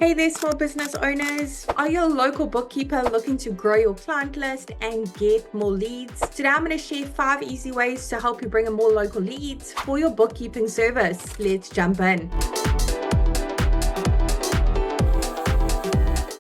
Hey there, small business owners. Are you a local bookkeeper looking to grow your client list and get more leads? Today, I'm going to share 5 easy ways to help you bring in more local leads for your bookkeeping service. Let's jump in.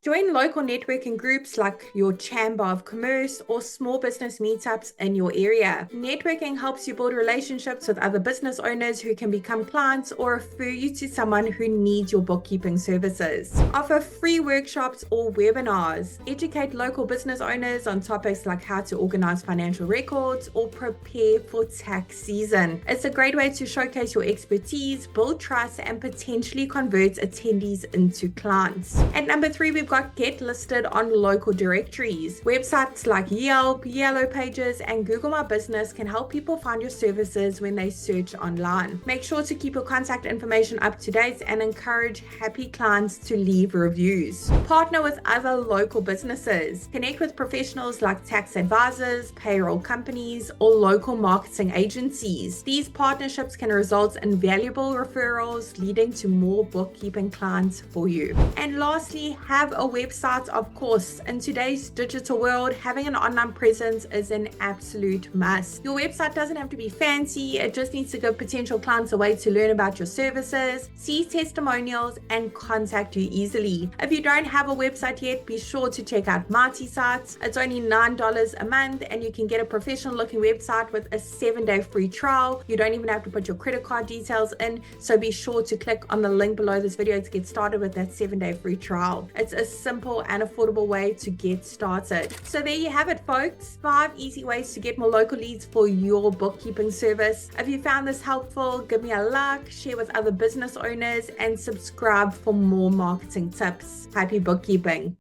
Join local networking groups like your Chamber of Commerce or small business meetups in your area. Networking helps you build relationships with other business owners who can become clients or refer you to someone who needs your bookkeeping services. Offer free workshops or webinars. Educate local business owners on topics like how to organize financial records or prepare for tax season. It's a great way to showcase your expertise, build trust, and potentially convert attendees into clients. At number 3, we've got get listed on local directories. Websites like Yelp, Yellow Pages, and Google My Business can help people find your services when they search online. Make sure to keep your contact information up to date and encourage happy clients to leave reviews. Partner with other local businesses. Connect with professionals like tax advisors, payroll companies, or local marketing agencies. These partnerships can result in valuable referrals, leading to more bookkeeping clients for you. And lastly, have a website, of course. In today's digital world, having an online presence is an absolute must. Your website doesn't have to be fancy, it just needs to give potential clients a way to learn about your services, see testimonials, and contact you easily. If you don't have a website yet, be sure to check out Mighty Sites. It's only $9 a month, and you can get a professional looking website with a 7-day free trial. You don't even have to put your credit card details in, so be sure to click on the link below this video to get started with that 7-day free trial. It's a simple and affordable way to get started. So there you have it, folks. 5 easy ways to get more local leads for your bookkeeping service. If you found this helpful, give me a like, share with other business owners, and subscribe for more marketing tips. Happy bookkeeping.